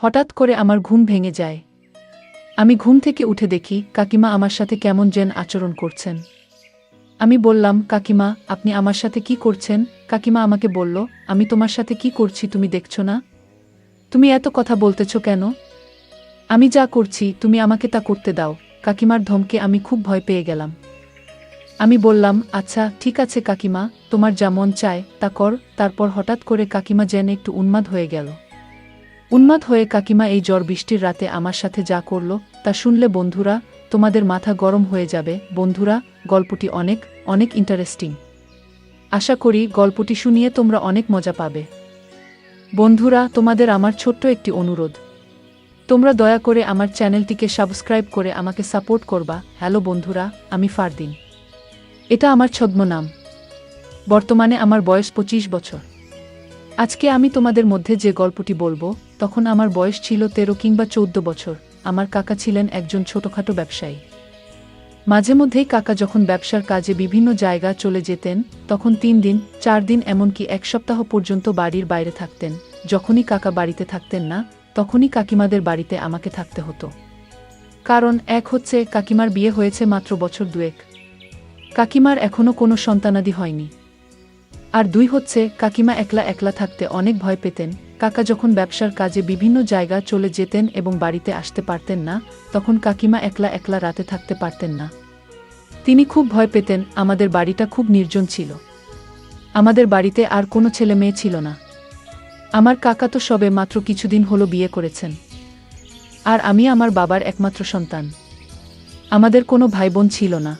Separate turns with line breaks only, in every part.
হঠাৎ করে আমার ঘুম ভেঙে যায়। আমি ঘুম থেকে উঠে দেখি কাকিমা আমার সাথে কেমন যেন আচরণ করছেন। আমি বললাম, কাকিমা, আপনি আমার সাথে কি করছেন? কাকিমা আমাকে বলল, আমি তোমার সাথে কি করছি তুমি দেখছো না? তুমি এত কথা বলতেছ কেন? আমি যা করছি তুমি আমাকে তা করতে দাও। কাকিমার ধমকে আমি খুব ভয় পেয়ে গেলাম। আমি বললাম, আচ্ছা ঠিক আছে কাকিমা, তোমার যা মন চায় তা কর। তারপর হঠাৎ করে কাকিমা যেন একটু উন্মাদ হয়ে গেল। উন্মাদ হয়ে কাকিমা এই ঝড় বৃষ্টির রাতে আমার সাথে যা করল তা শুনলে বন্ধুরা, তোমাদের মাথা গরম হয়ে যাবে। বন্ধুরা, গল্পটি অনেক অনেক ইন্টারেস্টিং। আশা করি গল্পটি শুনিয়ে তোমরা অনেক মজা পাবে। বন্ধুরা, তোমাদের আমার ছোট্ট একটি অনুরোধ, তোমরা দয়া করে আমার চ্যানেলটিকে সাবস্ক্রাইব করে আমাকে সাপোর্ট করবা। হ্যালো বন্ধুরা, আমি ফারদিন। এটা আমার ছদ্মনাম। বর্তমানে আমার বয়স 25 বছর। আজকে আমি তোমাদের মধ্যে যে গল্পটি বলবো, তখন আমার বয়স ছিল 13 কিংবা 14 বছর। আমার কাকা ছিলেন একজন ছোটখাটো ব্যবসায়ী। মাঝে মধ্যেই কাকা যখন ব্যবসার কাজে বিভিন্ন জায়গা চলে যেতেন, তখন 3 দিন 4 দিন এমনকি 1 সপ্তাহ পর্যন্ত বাড়ির বাইরে থাকতেন। যখনই কাকা বাড়িতে থাকতেন না, তখনই কাকিমাদের বাড়িতে আমাকে থাকতে হতো। কারণ এক হচ্ছে কাকিমার বিয়ে হয়েছে মাত্র বছর 2 কাকিমার এখনো কোনো সন্তানাদি হয়নি। আর 2 হচ্ছে কাকিমা একলা একলা থাকতে অনেক ভয় পেতেন। কাকা যখন ব্যবসার কাজে বিভিন্ন জায়গা চলে যেতেন এবং বাড়িতে আসতে পারতেন না, তখন কাকিমা একলা একলা রাতে থাকতে পারতেন না। তিনি খুব ভয় পেতেন। আমাদের বাড়িটা খুব নির্জন ছিল। আমাদের বাড়িতে আর কোনো ছেলে মেয়ে ছিল না। আমার কাকা তো সবে মাত্র কিছুদিন হলো বিয়ে করেছেন। আর আমি আমার বাবার একমাত্র সন্তান। আমাদের কোনো ভাই বোন ছিল না।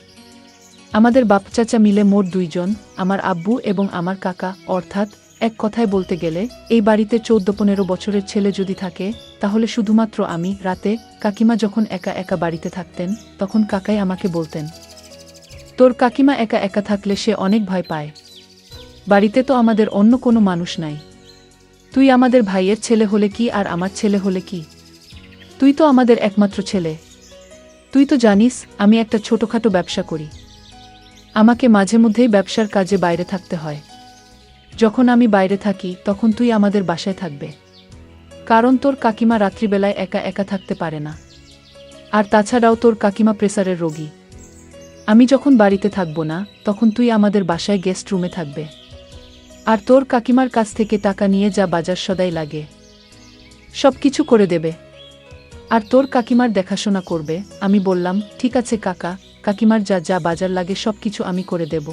আমাদের বাপ চাচা মিলে মোট 2 জন, আমার আব্বু এবং আমার কাকা। অর্থাৎ এক কথায় বলতে গেলে এই বাড়িতে 14-15 বছরের ছেলে যদি থাকে, তাহলে শুধুমাত্র আমি। রাতে কাকিমা যখন একা একা বাড়িতে থাকতেন, তখন কাকাই আমাকে বলতেন, তোর কাকিমা একা একা থাকলে সে অনেক ভয় পায়। বাড়িতে তো আমাদের অন্য কোনো মানুষ নাই। তুই আমাদের ভাইয়ের ছেলে হলে কি আর আমার ছেলে হলে কি? তুই তো আমাদের একমাত্র ছেলে। তুই তো জানিস আমি একটা ছোটখাটো ব্যবসা করি। আমাকে মাঝে মধ্যেই ব্যবসার কাজে বাইরে থাকতে হয়। যখন আমি বাইরে থাকি তখন তুই আমাদের বাসায় থাকবে। কারণ তোর কাকিমা রাত্রিবেলায় একা একা থাকতে পারে না। আর তাছাড়াও তোর কাকিমা প্রেসারের রোগী। আমি যখন বাড়িতে থাকবো না, তখন তুই আমাদের বাসায় গেস্ট রুমে থাকবে। আর তোর কাকিমার কাছ থেকে টাকা নিয়ে যা বাজার সদাই লাগে সব কিছু করে দেবে। আর তোর কাকিমার দেখাশোনা করবে। আমি বললাম, ঠিক আছে কাকা, কাকিমার যা যা বাজার লাগে সব কিছু আমি করে দেব।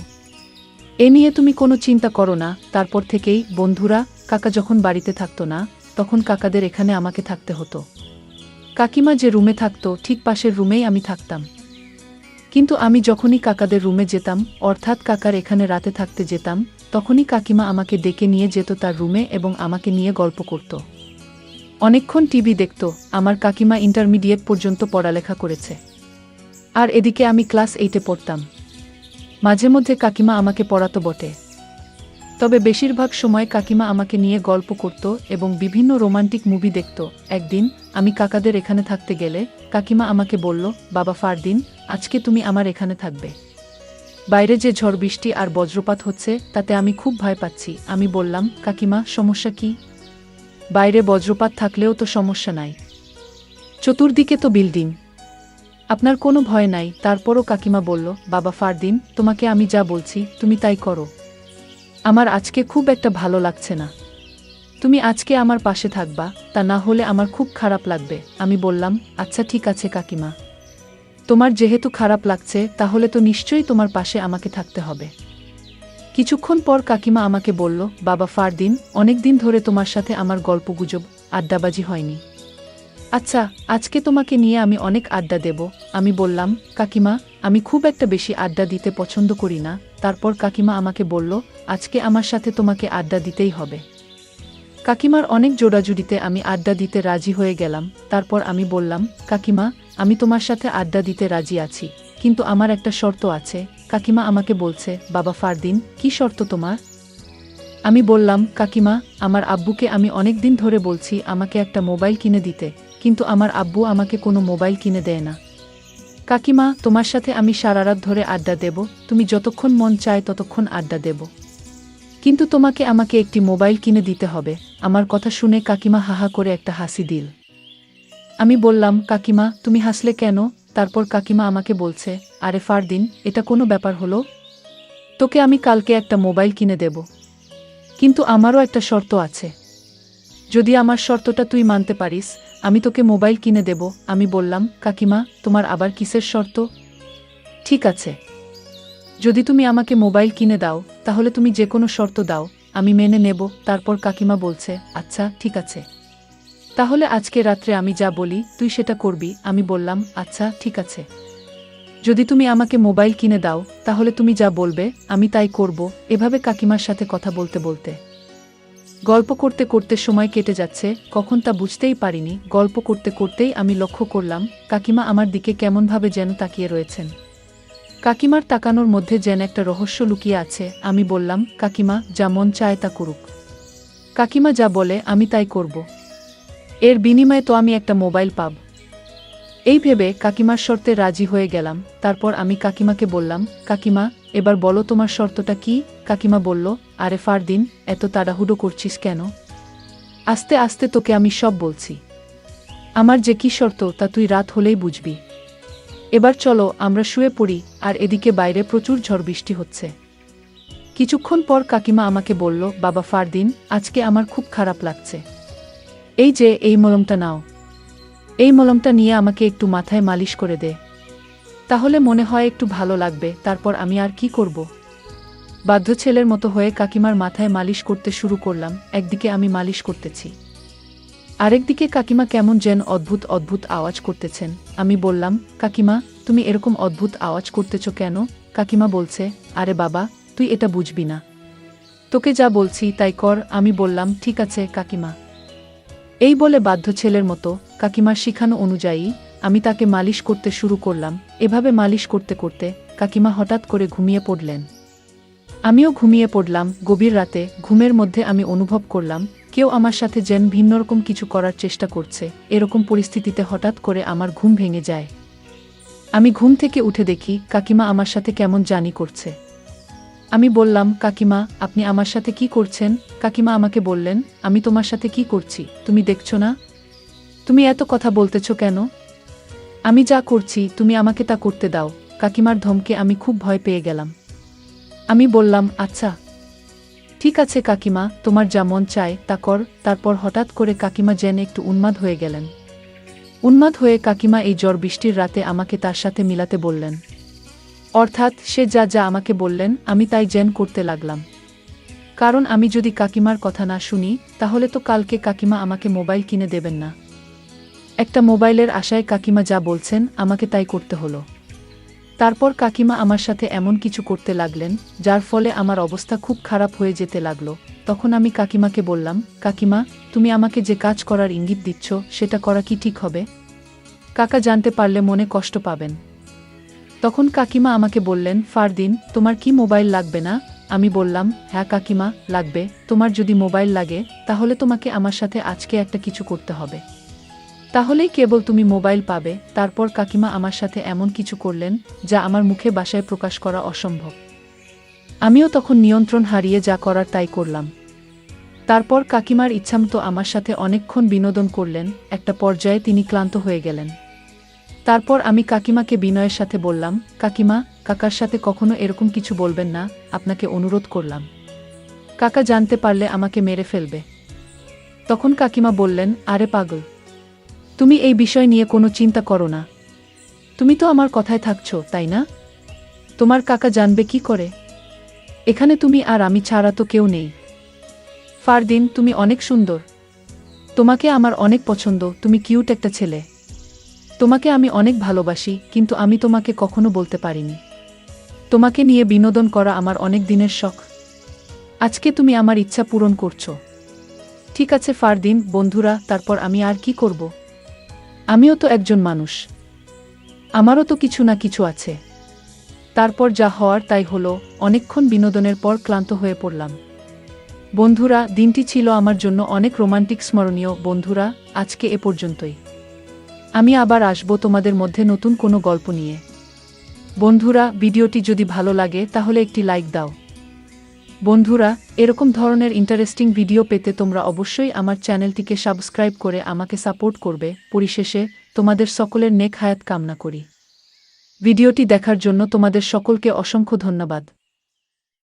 এ নিয়ে তুমি কোনো চিন্তা করো না। তারপর থেকেই বন্ধুরা, কাকা যখন বাড়িতে থাকতো না, তখন কাকাদের এখানে আমাকে থাকতে হতো। কাকিমা যে রুমে থাকতো ঠিক পাশের রুমেই আমি থাকতাম। কিন্তু আমি যখনই কাকাদের রুমে যেতাম, অর্থাৎ কাকার এখানে রাতে থাকতে যেতাম, তখনই কাকিমা আমাকে ডেকে নিয়ে যেত তার রুমে এবং আমাকে নিয়ে গল্প করত। অনেকক্ষণ টিভি দেখত। আমার কাকিমা ইন্টারমিডিয়েট পর্যন্ত পড়ালেখা করেছে। আর এদিকে আমি ক্লাস 8-এ পড়তাম। মাঝে মধ্যে কাকিমা আমাকে পড়াতো বটে, তবে বেশিরভাগ সময় কাকিমা আমাকে নিয়ে গল্প করত এবং বিভিন্ন রোমান্টিক মুভি দেখত। একদিন আমি কাকাদের এখানে থাকতে গেলে কাকিমা আমাকে বলল, বাবা ফারদিন, আজকে তুমি আমার এখানে থাকবে। বাইরে যে ঝড় বৃষ্টি আর বজ্রপাত হচ্ছে, তাতে আমি খুব ভয় পাচ্ছি। আমি বললাম, কাকিমা, সমস্যা কি? বাইরে বজ্রপাত থাকলেও তো সমস্যা নাই, চতুর্দিকে তো বিল্ডিং, আপনার কোনো ভয় নাই। তারপরও কাকিমা বলল, বাবা ফারদিন, তোমাকে আমি যা বলছি তুমি তাই করো। আমার আজকে খুব একটা ভালো লাগছে না। তুমি আজকে আমার পাশে থাকবা, তা না হলে আমার খুব খারাপ লাগবে। আমি বললাম, আচ্ছা ঠিক আছে কাকিমা, তোমার যেহেতু খারাপ লাগছে তাহলে তো নিশ্চয়ই তোমার পাশে আমাকে থাকতে হবে। কিছুক্ষণ পর কাকিমা আমাকে বলল, বাবা ফারদিন, অনেকদিন ধরে তোমার সাথে আমার গল্পগুজব আড্ডাবাজি হয়নি। আচ্ছা, আজকে তোমাকে নিয়ে আমি অনেক আড্ডা দেব। আমি বললাম, কাকিমা, আমি খুব একটা বেশি আড্ডা দিতে পছন্দ করি না। তারপর কাকিমা আমাকে বলল, আজকে আমার সাথে তোমাকে আড্ডা দিতেই হবে। কাকিমার অনেক জোড়াজুড়িতে আমি আড্ডা দিতে রাজি হয়ে গেলাম। তারপর আমি বললাম, কাকিমা, আমি তোমার সাথে আড্ডা দিতে রাজি আছি, কিন্তু আমার একটা শর্ত আছে। কাকিমা আমাকে বলছে, বাবা ফারদিন, কি শর্ত তোমার? আমি বললাম, কাকিমা, আমার আব্বুকে আমি অনেক দিন ধরে বলছি আমাকে একটা মোবাইল কিনে দিতে, কিন্তু আমার আব্বু আমাকে কোনো মোবাইল কিনে দেয় না। কাকিমা, তোমার সাথে আমি সারা রাত ধরে আড্ডা দেব, তুমি যতক্ষণ মন চায় ততক্ষণ আড্ডা দেব, কিন্তু তোমাকে আমাকে একটি মোবাইল কিনে দিতে হবে। আমার কথা শুনে কাকিমা হাহা করে একটা হাসি দিল। আমি বললাম, কাকিমা তুমি হাসলে কেন? তারপর কাকিমা আমাকে বলছে, আরে ফারদিন, এটা কোনো ব্যাপার হলো? তোকে আমি কালকে একটা মোবাইল কিনে দেব, কিন্তু আমারও একটা শর্ত আছে। যদি আমার শর্তটা তুই মানতে পারিস, আমি তোকে মোবাইল কিনে দেব। আমি বললাম, কাকিমা তোমার আবার কিসের শর্ত? ঠিক আছে, যদি তুমি আমাকে মোবাইল কিনে দাও, তাহলে তুমি যে কোনো শর্ত দাও, আমি মেনে নেব। তারপর কাকিমা বলছে, আচ্ছা ঠিক আছে, তাহলে আজকে রাত্রে আমি যা বলি তুই সেটা করবি। আমি বললাম, আচ্ছা ঠিক আছে, যদি তুমি আমাকে মোবাইল কিনে দাও, তাহলে তুমি যা বলবে আমি তাই করব। এভাবে কাকিমার সাথে কথা বলতে বলতে গল্প করতে করতে সময় কেটে যাচ্ছে, কখন তা বুঝতেই পারিনি। গল্প করতে করতেই আমি লক্ষ্য করলাম কাকিমা আমার দিকে কেমনভাবে যেন তাকিয়ে রয়েছেন। কাকিমার তাকানোর মধ্যে যেন একটা রহস্য লুকিয়ে আছে। আমি বললাম, কাকিমা যা মন চায় তা করুক, কাকিমা যা বলে আমি তাই করব, এর বিনিময়ে তো আমি একটা মোবাইল পাব। এই ভেবে কাকিমার শর্তে রাজি হয়ে গেলাম। তারপর আমি কাকিমাকে বললাম, কাকিমা এবার বলো তোমার শর্তটা কি? কাকিমা বলল, আরে ফারদিন, এত তাড়াহুড়ো করছিস কেন? আস্তে আস্তে তোকে আমি সব বলছি। আমার যে কি শর্ত তা তুই রাত হলেই বুঝবি। এবার চলো আমরা শুয়ে পড়ি। আর এদিকে বাইরে প্রচুর ঝড় বৃষ্টি হচ্ছে। কিছুক্ষণ পর কাকিমা আমাকে বলল, বাবা ফারদিন, আজকে আমার খুব খারাপ লাগছে। এই যে এই মলমটা নাও, এই মলমটা নিয়ে আমাকে একটু মাথায় মালিশ করে দে, তাহলে মনে হয় একটু ভালো লাগবে। তারপর আমি আর কি করব, বাধ্য ছেলের মতো হয়ে কাকিমার মাথায় মালিশ করতে শুরু করলাম। একদিকে আমি মালিশ করতেছি, আরেকদিকে কাকিমা কেমন যেন অদ্ভুত অদ্ভুত আওয়াজ করতেছেন। আমি বললাম, কাকিমা তুমি এরকম অদ্ভুত আওয়াজ করতেছ কেন? কাকিমা বলছে, আরে বাবা তুই এটা বুঝবি না, তোকে যা বলছি তাই কর। আমি বললাম, ঠিক আছে কাকিমা। এই বলে বাধ্য ছেলের মতো কাকিমার শিখানো অনুযায়ী আমি তাকে মালিশ করতে শুরু করলাম। এভাবে মালিশ করতে করতে কাকিমা হঠাৎ করে ঘুমিয়ে পড়লেন। আমিও ঘুমিয়ে পড়লাম। গভীর রাতে ঘুমের মধ্যে আমি অনুভব করলাম কেউ আমার সাথে যেন ভিন্নরকম কিছু করার চেষ্টা করছে। এরকম পরিস্থিতিতে হঠাৎ করে আমার ঘুম ভেঙে যায়। আমি ঘুম থেকে উঠে দেখি কাকিমা আমার সাথে কেমন জানি করছে। আমি বললাম, কাকিমা আপনি আমার সাথে কি করছেন? কাকিমা আমাকে বললেন, আমি তোমার সাথে কি করছি তুমি দেখছো না? তুমি এত কথা বলতেছ কেন? আমি যা করছি তুমি আমাকে তা করতে দাও। কাকিমার ধমকে আমি খুব ভয় পেয়ে গেলাম। আমি বললাম, আচ্ছা ঠিক আছে কাকিমা, তোমার যা মন চায় তা কর। তারপর হঠাৎ করে কাকিমা যেন একটু উন্মাদ হয়ে গেলেন। উন্মাদ হয়ে কাকিমা এই ঝড় বৃষ্টির রাতে আমাকে তার সাথে মিলাতে বললেন। অর্থাৎ সে যা যা আমাকে বললেন আমি তাই যেন করতে লাগলাম। কারণ আমি যদি কাকিমার কথা না শুনি, তাহলে তো কালকে কাকিমা আমাকে মোবাইল কিনে দেবেন না। একটা মোবাইলের আশায় কাকিমা যা বলছেন আমাকে তাই করতে হলো। তারপর কাকিমা আমার সাথে এমন কিছু করতে লাগলেন যার ফলে আমার অবস্থা খুব খারাপ হয়ে যেতে লাগলো। তখন আমি কাকিমাকে বললাম, কাকিমা তুমি আমাকে যে কাজ করার ইঙ্গিত দিচ্ছ সেটা করা কি ঠিক হবে? কাকা জানতে পারলে মনে কষ্ট পাবেন। তখন কাকিমা আমাকে বললেন, ফারদিন তোমার কি মোবাইল লাগবে না? আমি বললাম, হ্যাঁ কাকিমা লাগবে। তোমার যদি মোবাইল লাগে তাহলে তোমাকে আমার সাথে আজকে একটা কিছু করতে হবে, তাহলেই কেবল তুমি মোবাইল পাবে। তারপর কাকিমা আমার সাথে এমন কিছু করলেন যা আমার মুখে ভাষায় প্রকাশ করা অসম্ভব। আমিও তখন নিয়ন্ত্রণ হারিয়ে যা করার তাই করলাম। তারপর কাকিমার ইচ্ছামতো আমার সাথে অনেকক্ষণ বিনোদন করলেন। একটা পর্যায়ে তিনি ক্লান্ত হয়ে গেলেন। তারপর আমি কাকিমাকে বিনয়ের সাথে বললাম, কাকিমা কাকার সাথে কখনো এরকম কিছু বলবেন না, আপনাকে অনুরোধ করলাম। কাকা জানতে পারলে আমাকে মেরে ফেলবে। তখন কাকিমা বললেন, আরে পাগল, তুমি এই বিষয় নিয়ে কোনো চিন্তা করো না। তুমি তো আমার কথায় থাকছো তাই না? তোমার কাকা জানবে কি করে? এখানে তুমি আর আমি ছাড়া তো কেউ নেই। ফারদিন তুমি অনেক সুন্দর, তোমাকে আমার অনেক পছন্দ, তুমি কিউট একটা ছেলে। তোমাকে আমি অনেক ভালোবাসি, কিন্তু আমি তোমাকে কখনো বলতে পারিনি। তোমাকে নিয়ে বিনোদন করা আমার অনেক দিনের শখ। আজকে তুমি আমার ইচ্ছা পূরণ করছো। ঠিক আছে ফারদিন বন্ধুরা, তারপর আমি আর কি করব? আমিও তো একজন মানুষ, আমারও তো কিছু না কিছু আছে। তারপর যা হওয়ার তাই হলো। অনেকক্ষণ বিনোদনের পর ক্লান্ত হয়ে পড়লাম। বন্ধুরা, দিনটি ছিল আমার জন্য অনেক রোমান্টিক স্মরণীয়। বন্ধুরা, আজকে এ পর্যন্তই। আমি আবার আসব তোমাদের মধ্যে নতুন কোনো গল্প নিয়ে। বন্ধুরা, ভিডিওটি যদি ভালো লাগে তাহলে একটি লাইক দাও। বন্ধুরা, এরকম ধরনের ইন্টারেস্টিং ভিডিও পেতে তোমরা অবশ্যই আমার চ্যানেলটিকে সাবস্ক্রাইব করে আমাকে সাপোর্ট করবে। পরিশেষে তোমাদের সকলের নেক হায়াত কামনা করি। ভিডিওটি দেখার জন্য তোমাদের সকলকে অসংখ্য ধন্যবাদ।